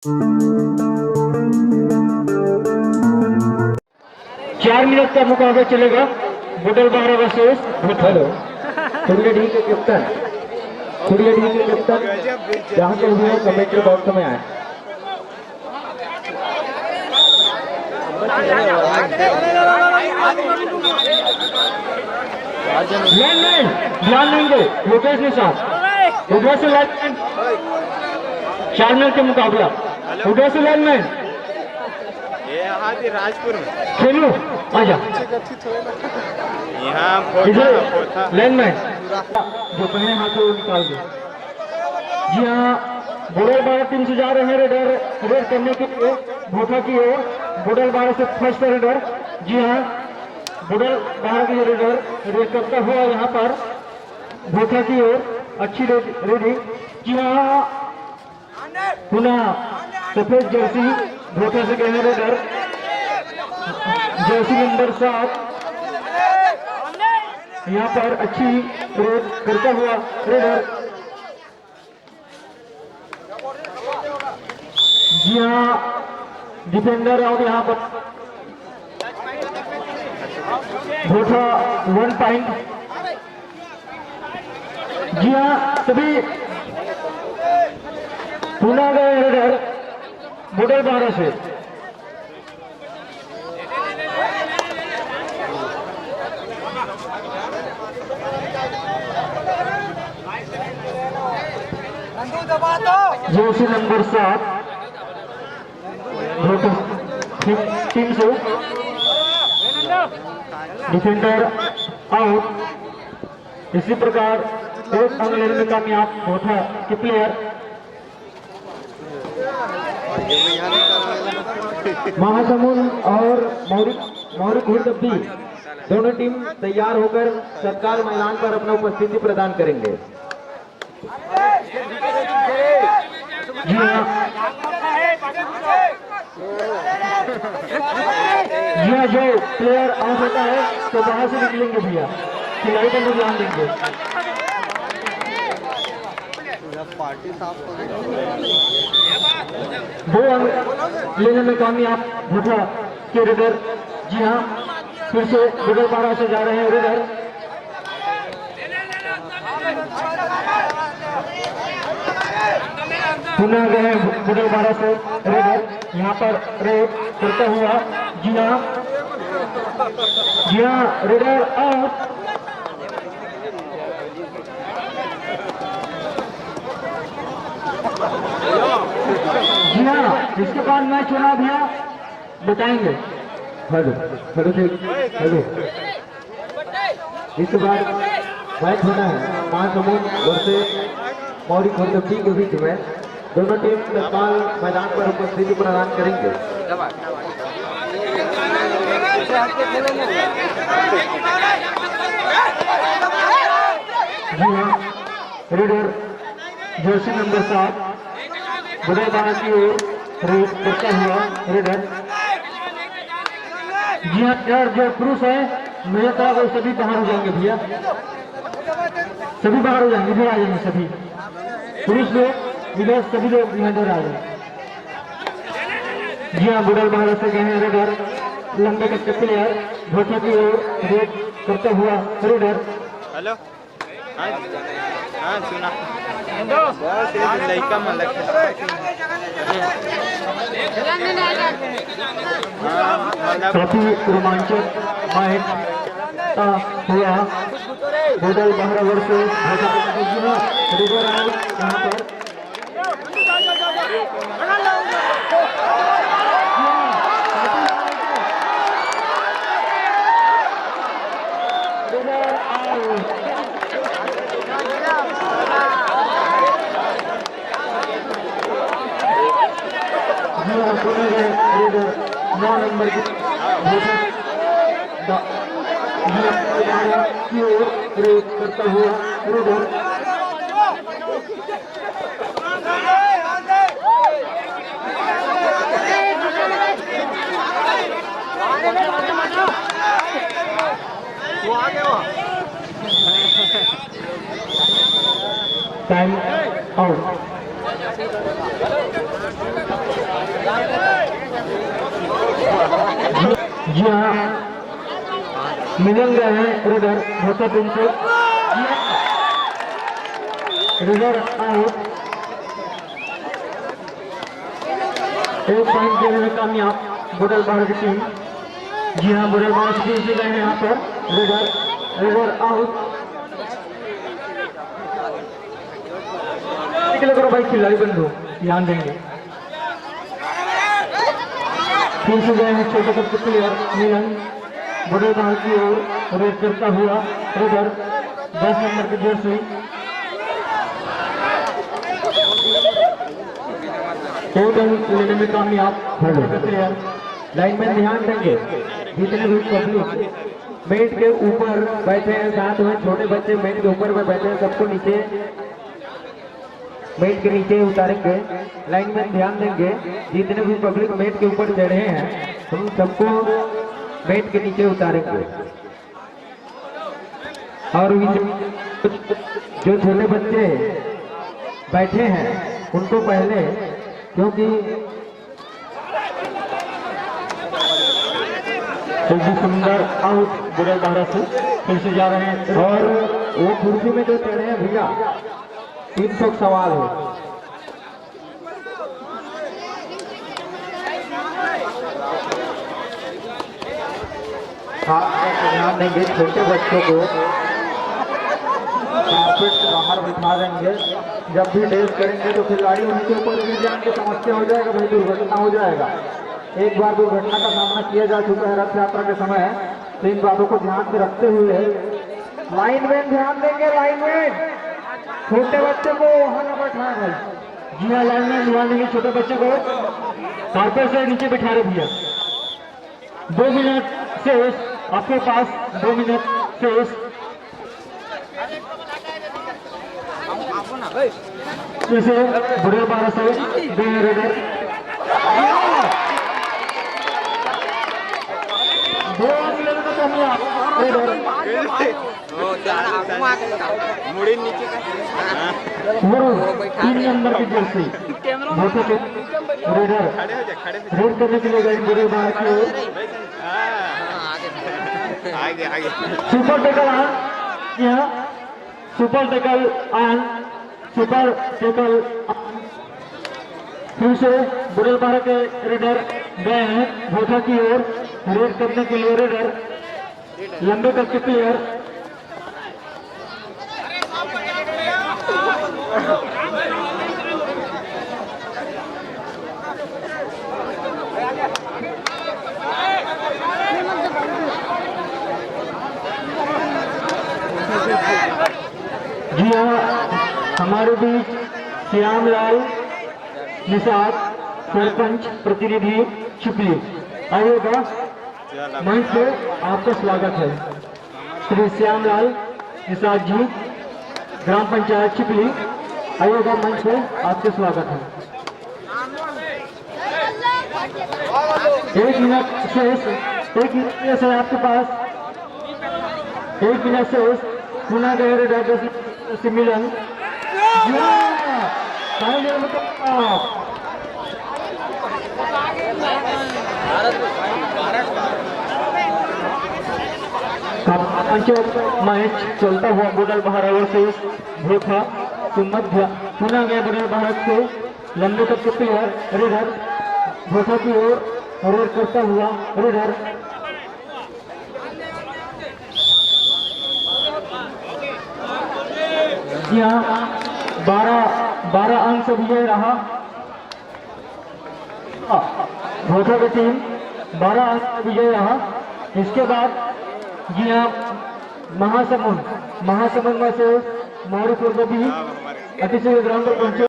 4 minute का मुकाबला चलेगा। बुडल बाहर वर्सेस हेलो खुड़िया डी के कैप्टन जहां से हुए कमेंट्री बॉक्स में आए। लैंडमैन ध्यान देंगे लोकेश निशान उधर से लैंडमैन। 4 मिनट का मुकाबला उधर से लैंडमैन राजपुर में खेलू आजा इधर लैंडमैन जो पहले हाथ से वो निकाल दे। जी हाँ बुडल बारह टीम से जा रहे हैं रेड करने के लिए भोथा की ओर। बुडल बारह से फर्स्ट रेडर। जी हाँ बुडल बारह की रेड करता हुआ यहाँ पर भोथा की ओर अच्छी रेडी। जी हाँ पुनः सफेद जर्सी भोथा से गए रेडर जर्सी नंबर 7 यहाँ पर अच्छी रेड करता हुआ रेडर। जी हाँ डिफेंडर और यहाँ पर भोथा 1 पॉइंट। जी हाँ सभी पुनः गए रेडर बुडल बारह से। जर्सी नंबर 7 टीम से डिफेंडर आउट। इसी प्रकार एक अंक लेने में कामयाब भोथा के प्लेयर। महासमुंद और मौरिक घुड़दब्बी दोनों टीम तैयार होकर तत्काल मैदान पर अपना उपस्थिति प्रदान करेंगे। जी हाँ जो प्लेयर आउट होता है तो बाहर से निकलेंगे भैया खिलाड़ी पर ध्यान देंगे। दो अंक लेने में कामयाब भोथा के रेडर। जी हाँ फिर से बुडल बारह से जा रहे हैं रेडर। पुनः गए बुडल बारह से रेडर यहाँ पर रेड करता हुआ। जी हाँ रेडर आउट। जी हाँ इसके बाद मैच होना भैया बताएंगे। हेलो हेलो इसके बाद मैच होना है महासमुंद वर्सेस मौरिक घुड़दब्बी के बीच में। दोनों टीम तत्काल मैदान पर उपस्थिति प्रदान करेंगे। जी हाँ रेडर जर्सी नंबर 7 बुडल बारह की ओर रेड करता हुआ रेडर। जी हाँ यार जो पुरुष है मेरे तरह वो सभी बाहर हो जाएंगे भैया सभी बाहर हो जाएंगे। इधर आ जाएंगे सभी पुरुष लोग इधर सभी लोग इधर आ जाए। जी हाँ बुडल बारह से गए हैं रेडर लंबे कच्चे प्लेयर भोथा की ओर रेड करता हुआ रेडर। हेलो हाँ सुना लड़का मलक काफी रोमांचक मैच हुआ। बुडल बारह वर्सेस रेडर यहाँ पर। नौ नंबर की ओर रेड करता हुआ रेडर। Time out. जी हाँ, मिलन गए हैं रेडर होता 300। रेडर आउट, 1 पॉइंट के लिए कामयाब बुडल बाहर की टीम। जी हाँ, बुडल बाहर की टीम से गए हैं यहाँ पर रेडर आउट। करो भाई, खिलाड़ी बंधु ध्यान देंगे। फिर से गए हैं छोटे कप के प्लेयर मिलन बड़े बाहर की ओर रेड करता हुआ रेडर 10 नंबर की जर्सी। लेने में कामयाब प्लेयर। लाइनमैन ध्यान देंगे, जितने भी पब्लिक मेट के ऊपर बैठे हैं, साथ में छोटे बच्चे मेट के ऊपर में बैठे हैं, सबको नीचे मेट के नीचे उतारेंगे। लाइनमैन ध्यान देंगे, जितने भी पब्लिक मेट के ऊपर चढ़े हैं हम सबको मेट के नीचे उतारेंगे। और जो छोटे बच्चे बैठे हैं उनको पहले, क्योंकि सुंदर आउट बुडल बाहर से फिर से जा रहे हैं। और वो कुर्सी में जो चढ़े हैं भैया, 300 सवाल है। ध्यान देंगे, छोटे बच्चों को कार्पेट से बाहर बिठा देंगे। जब भी रेस करेंगे तो खिलाड़ी उनके ऊपर गिर जाएंगे, समस्या हो जाएगा भाई, दुर्घटना हो जाएगा। एक बार दुर्घटना का सामना किया जा चुका है रथ यात्रा के समय, तो इन बातों को ध्यान में रखते हुए लाइनमैन ध्यान देंगे। लाइनमैन छोटे बच्चे को वहां न बैठाए भाई। जी हाँ, लाइनमैन ध्यान देंगे, छोटे बच्चे को कार्पेट से नीचे बैठा रहे भैया। 2 मिनट शेष आपके पास, 2 मिनट शेष। इसे बुढ़े 12 से रेडर 2 मिनट का कामयाब रेडर। मुड़ी नीचे 3 नंबर की जर्सी रेडर रेड करने के लिए गए बुढ़े बाहर की ओर। आगे सुपर टेकल ऑन, यहाँ super tackle on, super tackle on. फिर से बुडल बाहर के रेडर गए हैं भोथा की ओर रेड करने के लिए। रेडर लंबे कद के प्लेयर जी हाँ, हमारे बीच श्यामलाल निषाद सरपंच प्रतिनिधि चिपली आएगा। मंच पे आपका स्वागत है। श्री श्यामलाल निषाद जी, ग्राम पंचायत चिपली आएगा, मंच पे आपका स्वागत है। 1 मिनट शेष, 1 मिनट से आपके पास 1 मिनट शेष। पुनः गहरे डायरेक्टर से मिलन मैच चलता हुआ बुडल बाहर ओवर से भोथा तो मध्य। पुनः गए बुडल भारत से लंबे तक के प्लेयर रेडर भोथा की ओर रेड करता हुआ रेडर। यहाँ 12 अंक से विजय रहा भोथा की टीम, 12 अंक से विजय रहा। इसके बाद जी हाँ, महासमुंद में से मौरी पूर्व भी अतिशय ग्राउंड पर पहुंचे।